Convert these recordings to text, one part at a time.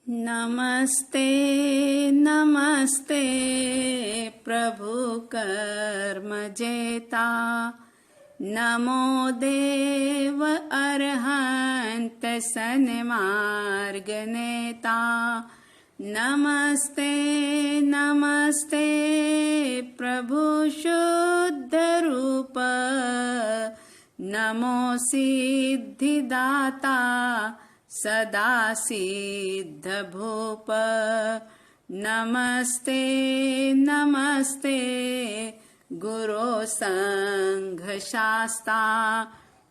नमस्ते नमस्ते प्रभु कर्म जेता, नमो देव अरहंत सन्मार्ग नेता। नमस्ते नमस्ते प्रभु शुद्ध रूप, नमो सिद्धिदाता सदा सिद्ध भूप। नमस्ते नमस्ते गुरो संघ शास्ता,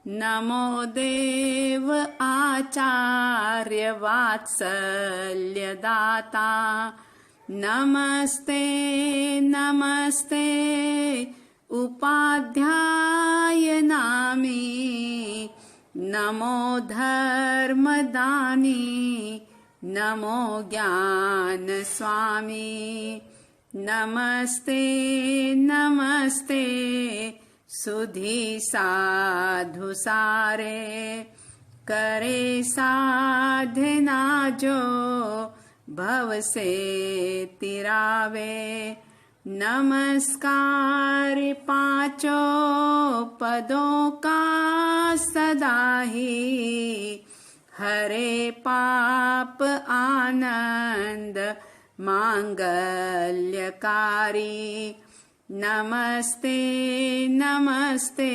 नमो देव आचार्य वात्सल्य दाता। नमस्ते नमस्ते उपाध्याय नामी, नमो धर्मदानी, नमो ज्ञान स्वामी। नमस्ते नमस्ते सुधी साधु सारे, करे साधना जो भव से तिरावे। नमस्कार पांचों पदों का सदा ही, हरे पाप आनंद मांगल्यकारी। नमस्ते नमस्ते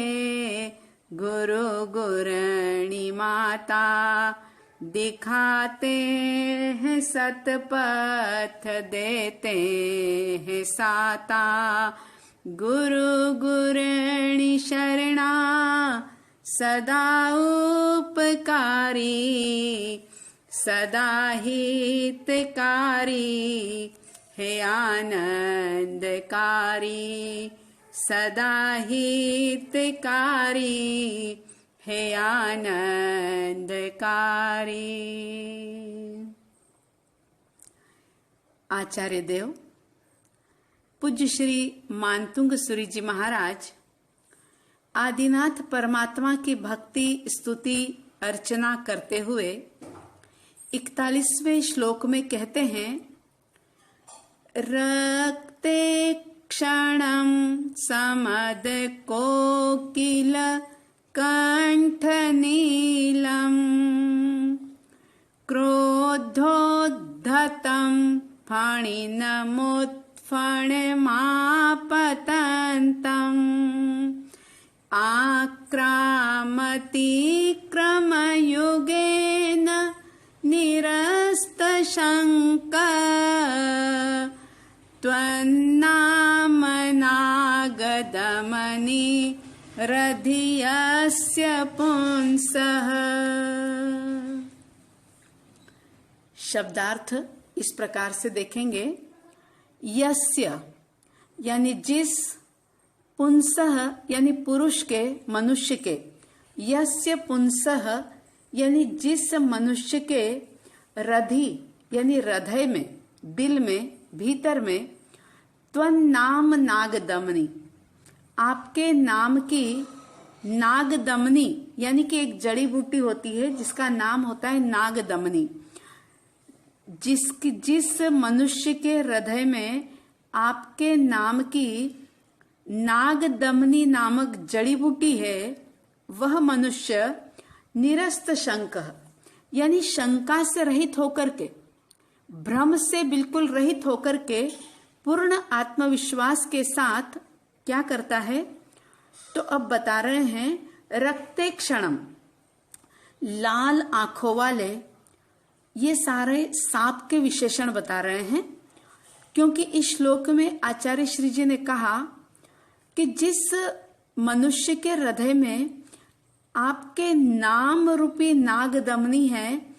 गुरु गुरणी माता, दिखाते हैं सतपथ देते हैं साता। गुरु गुरणी शरणा सदा उपकारी, सदा हितकारी है आनंदकारी, सदा हितकारी हे आनंदकारी। आचार्य देव पूज्य श्री मानतुंग सूरी जी महाराज आदिनाथ परमात्मा की भक्ति स्तुति अर्चना करते हुए 41वें श्लोक में कहते हैं, रक्ते क्षणं समद कोकिल कंठनीलम्, क्रोधोद्धतं फणिनमुत्फणमापतन्तम्, आक्रामति क्रमयुगेन निरस्तशङ्क, त्वन्नामनागदमनि रधियस्य पुंसः। शब्दार्थ इस प्रकार से देखेंगे, यस्य यानी जिस, पुंसः यानी पुरुष के, मनुष्य के, यस्य पुंसः यानी जिस मनुष्य के, रधि यानी हृदय में, दिल में, भीतर में, त्वन्नाम नागदमनी आपके नाम की नागदमनी यानी कि एक जड़ी बूटी होती है जिसका नाम होता है नागदमनी। जिस मनुष्य के हृदय में आपके नाम की नागदमनी नामक जड़ी बूटी है, वह मनुष्य निरस्त शंक यानी शंका से रहित होकर के, भ्रम से बिल्कुल रहित होकर के, पूर्ण आत्मविश्वास के साथ क्या करता है, तो अब बता रहे हैं, रक्ते क्षणम लाल आंखों वाले, ये सारे सांप के विशेषण बता रहे हैं, क्योंकि इस श्लोक में आचार्य श्री जी ने कहा कि जिस मनुष्य के हृदय में आपके नाम रूपी नागदमनी है,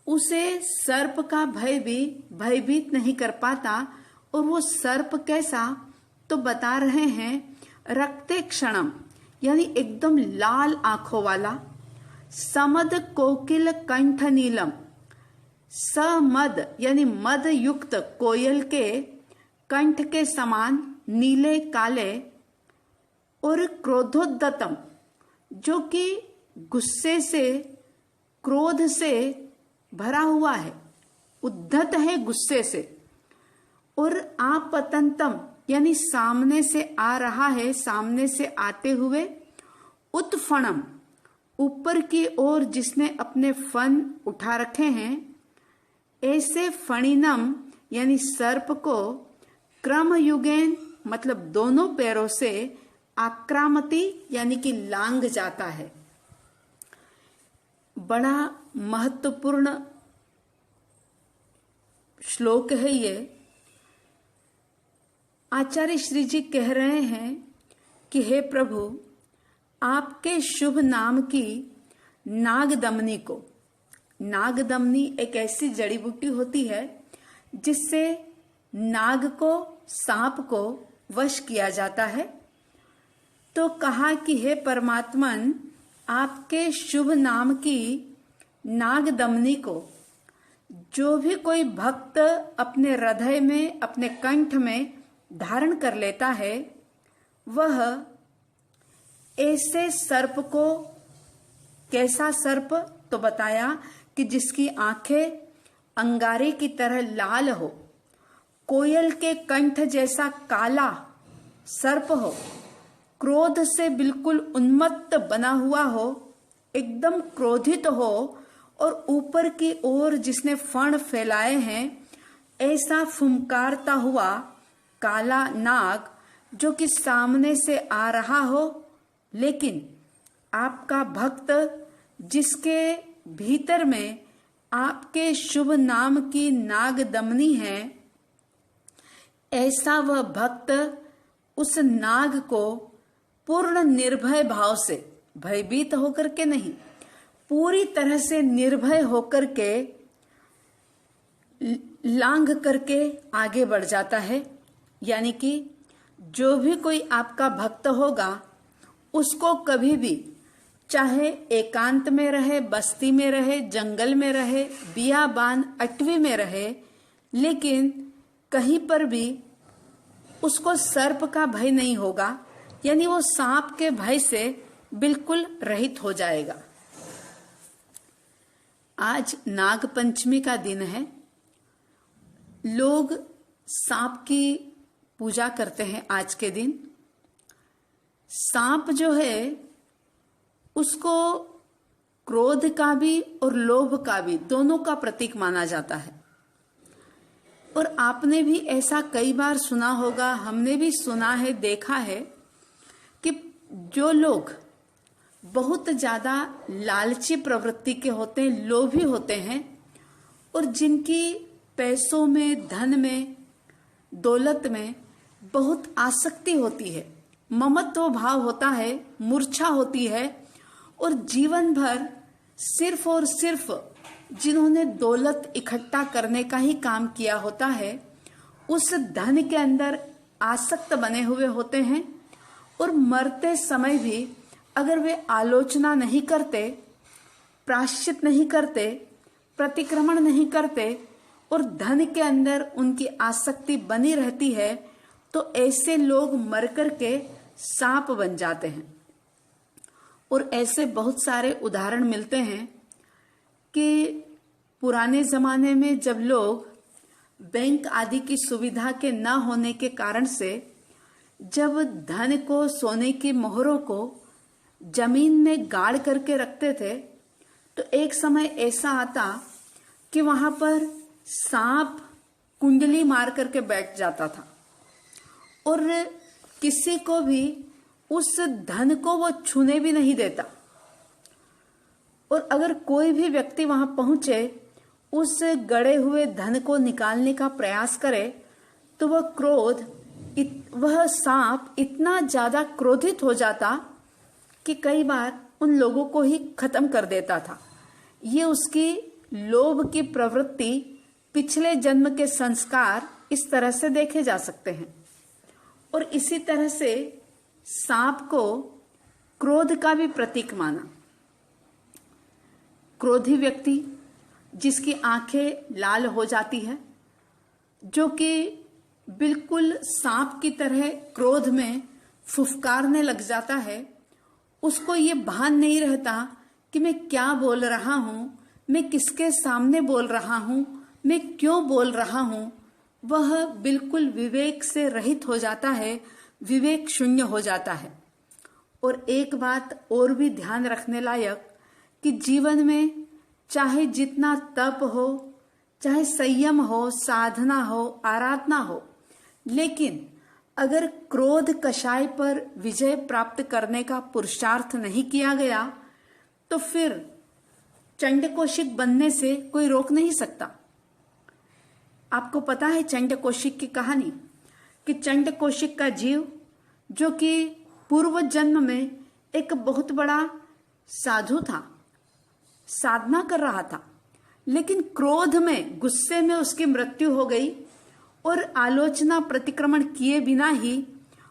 उसे सर्प का भय भी भयभीत नहीं कर पाता। और वो सर्प कैसा, तो बता रहे हैं, रक्ते क्षणम यानी एकदम लाल आंखों वाला, समद कोकिल कंठ नीलम, समद यानी मद युक्त कोयल के कंठ के समान नीले काले, और क्रोधोद्दतम जो कि गुस्से से, क्रोध से भरा हुआ है, उद्धत है गुस्से से, और आपतंतम यानी सामने से आ रहा है, सामने से आते हुए, उत्फणम ऊपर की ओर जिसने अपने फन उठा रखे हैं, ऐसे फणिनम यानी सर्प को क्रम युगेन मतलब दोनों पैरों से आक्रामती यानी कि लांग जाता है। बड़ा महत्वपूर्ण श्लोक है ये। आचार्य श्री जी कह रहे हैं कि हे प्रभु, आपके शुभ नाम की नागदमनी को, नागदमनी एक ऐसी जड़ी बूटी होती है जिससे नाग को, सांप को वश किया जाता है। तो कहा कि हे परमात्मन, आपके शुभ नाम की नागदमनी को जो भी कोई भक्त अपने हृदय में, अपने कंठ में धारण कर लेता है, वह ऐसे सर्प को, कैसा सर्प, तो बताया कि जिसकी आंखें अंगारे की तरह लाल हो, कोयल के कंठ जैसा काला सर्प हो, क्रोध से बिल्कुल उन्मत्त बना हुआ हो, एकदम क्रोधित हो, और ऊपर की ओर जिसने फण फैलाए हैं, ऐसा फुंकारता हुआ काला नाग जो कि सामने से आ रहा हो, लेकिन आपका भक्त जिसके भीतर में आपके शुभ नाम की नागदमनी है, ऐसा वह भक्त उस नाग को पूर्ण निर्भय भाव से, भयभीत होकर के नहीं, पूरी तरह से निर्भय होकर के लांघ करके आगे बढ़ जाता है। यानी कि जो भी कोई आपका भक्त होगा, उसको कभी भी, चाहे एकांत में रहे, बस्ती में रहे, जंगल में रहे, बियाबान अटवी में रहे, लेकिन कहीं पर भी उसको सर्प का भय नहीं होगा, यानी वो सांप के भय से बिल्कुल रहित हो जाएगा। आज नाग पंचमी का दिन है। लोग सांप की पूजा करते हैं आज के दिन। सांप जो है उसको क्रोध का भी और लोभ का भी, दोनों का प्रतीक माना जाता है। और आपने भी ऐसा कई बार सुना होगा, हमने भी सुना है, देखा है कि जो लोग बहुत ज्यादा लालची प्रवृत्ति के होते हैं, लोभी होते हैं, और जिनकी पैसों में, धन में, दौलत में बहुत आसक्ति होती है, ममत्व भाव होता है, मूर्छा होती है, और जीवन भर सिर्फ और सिर्फ जिन्होंने दौलत इकट्ठा करने का ही काम किया होता है, उस धन के अंदर आसक्त बने हुए होते हैं। और मरते समय भी अगर वे आलोचना नहीं करते, प्रायश्चित नहीं करते, प्रतिक्रमण नहीं करते, और धन के अंदर उनकी आसक्ति बनी रहती है, तो ऐसे लोग मर करके सांप बन जाते हैं। और ऐसे बहुत सारे उदाहरण मिलते हैं कि पुराने जमाने में जब लोग बैंक आदि की सुविधा के न होने के कारण से जब धन को, सोने की मोहरों को जमीन में गाड़ करके रखते थे, तो एक समय ऐसा आता कि वहां पर सांप कुंडली मार करके बैठ जाता था, और किसी को भी उस धन को वो छूने भी नहीं देता। और अगर कोई भी व्यक्ति वहां पहुंचे, उस गड़े हुए धन को निकालने का प्रयास करे, तो वह सांप इतना ज्यादा क्रोधित हो जाता कि कई बार उन लोगों को ही खत्म कर देता था। ये उसकी लोभ की प्रवृत्ति, पिछले जन्म के संस्कार इस तरह से देखे जा सकते हैं। और इसी तरह से सांप को क्रोध का भी प्रतीक माना। क्रोधी व्यक्ति जिसकी आंखें लाल हो जाती है, जो कि बिल्कुल सांप की तरह क्रोध में फुफकारने लग जाता है, उसको ये भान नहीं रहता कि मैं क्या बोल रहा हूं, मैं किसके सामने बोल रहा हूं, मैं क्यों बोल रहा हूं, वह बिल्कुल विवेक से रहित हो जाता है, विवेक शून्य हो जाता है। और एक बात और भी ध्यान रखने लायक कि जीवन में चाहे जितना तप हो, चाहे संयम हो, साधना हो, आराधना हो, लेकिन अगर क्रोध कषाय पर विजय प्राप्त करने का पुरुषार्थ नहीं किया गया तो फिर चंडकोशिक बनने से कोई रोक नहीं सकता। आपको पता है चंडकोशिक की कहानी कि चंडकोशिक का जीव जो कि पूर्व जन्म में एक बहुत बड़ा साधु था, साधना कर रहा था, लेकिन क्रोध में, गुस्से में उसकी मृत्यु हो गई और आलोचना प्रतिक्रमण किए बिना ही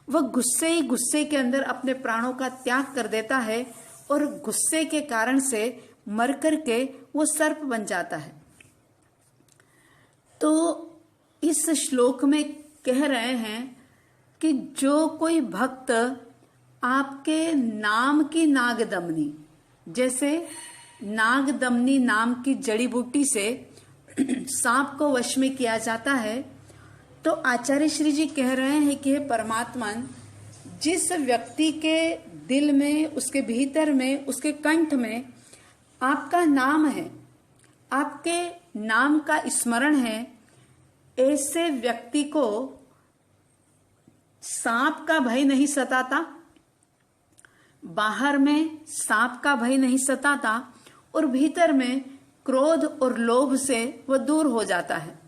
वह गुस्से के अंदर अपने प्राणों का त्याग कर देता है और गुस्से के कारण से मर करके वो सर्प बन जाता है। तो इस श्लोक में कह रहे हैं कि जो कोई भक्त आपके नाम की नागदमनी, जैसे नागदमनी नाम की जड़ी बूटी से सांप को वश में किया जाता है, तो आचार्य श्री जी कह रहे हैं कि हे परमात्मन, जिस व्यक्ति के दिल में, उसके भीतर में, उसके कंठ में आपका नाम है, आपके नाम का स्मरण है, ऐसे व्यक्ति को सांप का भय नहीं सताता, बाहर में सांप का भय नहीं सताता और भीतर में क्रोध और लोभ से वह दूर हो जाता है।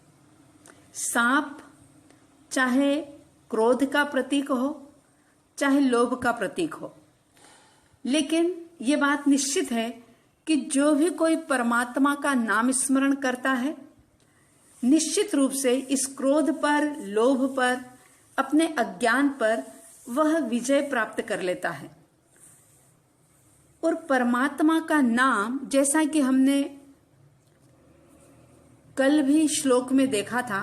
सांप चाहे क्रोध का प्रतीक हो, चाहे लोभ का प्रतीक हो, लेकिन ये बात निश्चित है कि जो भी कोई परमात्मा का नाम स्मरण करता है, निश्चित रूप से इस क्रोध पर, लोभ पर, अपने अज्ञान पर वह विजय प्राप्त कर लेता है। और परमात्मा का नाम, जैसा कि हमने कल भी श्लोक में देखा था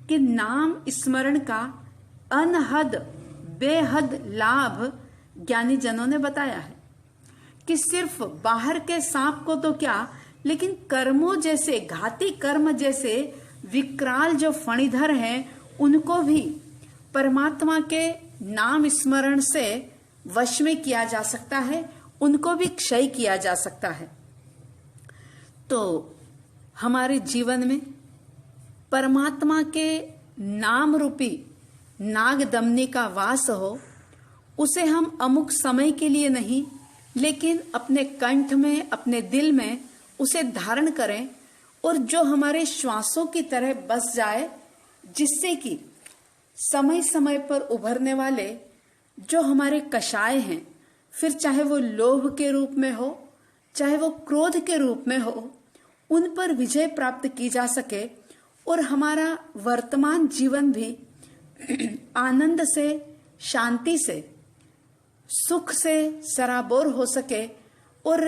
कि नाम स्मरण का अनहद बेहद लाभ ज्ञानी जनों ने बताया है कि सिर्फ बाहर के सांप को तो क्या, लेकिन कर्मों जैसे, घाती कर्म जैसे विकराल जो फणिधर हैं, उनको भी परमात्मा के नाम स्मरण से वश में किया जा सकता है, उनको भी क्षय किया जा सकता है। तो हमारे जीवन में परमात्मा के नाम रूपी नागदमनी का वास हो, उसे हम अमुक समय के लिए नहीं, लेकिन अपने कंठ में, अपने दिल में उसे धारण करें और जो हमारे श्वासों की तरह बस जाए, जिससे कि समय समय पर उभरने वाले जो हमारे कषाय हैं, फिर चाहे वो लोभ के रूप में हो, चाहे वो क्रोध के रूप में हो, उन पर विजय प्राप्त की जा सके और हमारा वर्तमान जीवन भी आनंद से, शांति से, सुख से सराबोर हो सके और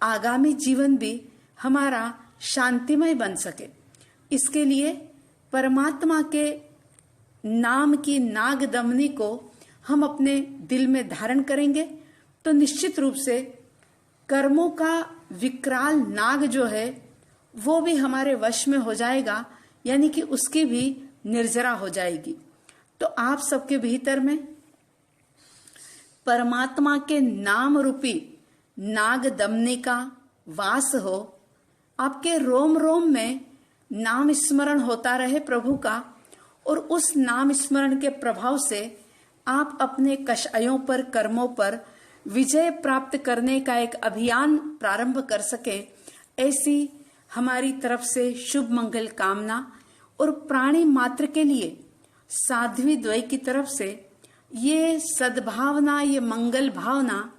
आगामी जीवन भी हमारा शांतिमय बन सके। इसके लिए परमात्मा के नाम की नागदमनी को हम अपने दिल में धारण करेंगे तो निश्चित रूप से कर्मों का विकराल नाग जो है वो भी हमारे वश में हो जाएगा, यानी कि उसकी भी निर्जरा हो जाएगी। तो आप सबके भीतर में परमात्मा के नाम रूपी नागदमनी का वास हो, आपके रोम रोम में नाम स्मरण होता रहे प्रभु का, और उस नाम स्मरण के प्रभाव से आप अपने कषायों पर, कर्मों पर विजय प्राप्त करने का एक अभियान प्रारंभ कर सके, ऐसी हमारी तरफ से शुभ मंगल कामना। और प्राणी मात्र के लिए साध्वी द्वय की तरफ से ये सद्भावना, ये मंगल भावना,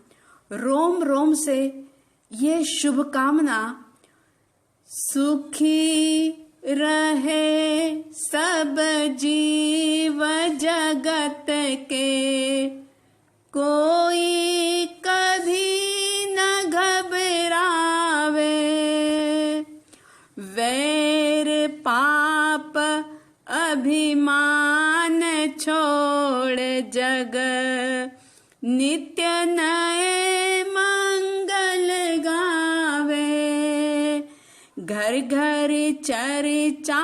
रोम रोम से ये शुभ कामना, सुखी रहे सब जीव जगत के, कोई कभी न घबरावे, वैर पाप अभिमान छोड़ जग, नित्य नए मंगल गावे, घर घर चर्चा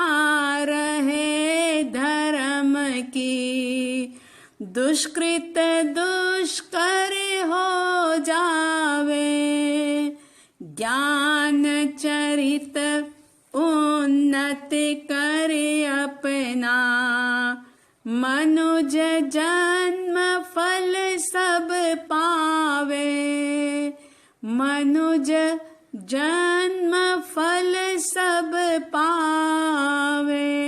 रहे धर्म की, दुष्कृत दुष्कर हो जावे। ज्ञान चरित उन्नति कर अपना, मनुज जन्म फल सब पावे। मनुज जन्म फल सब पावे।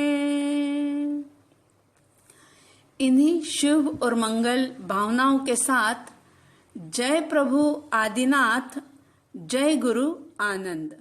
इन्हीं शुभ और मंगल भावनाओं के साथ जय प्रभु आदिनाथ, जय गुरु आनंद।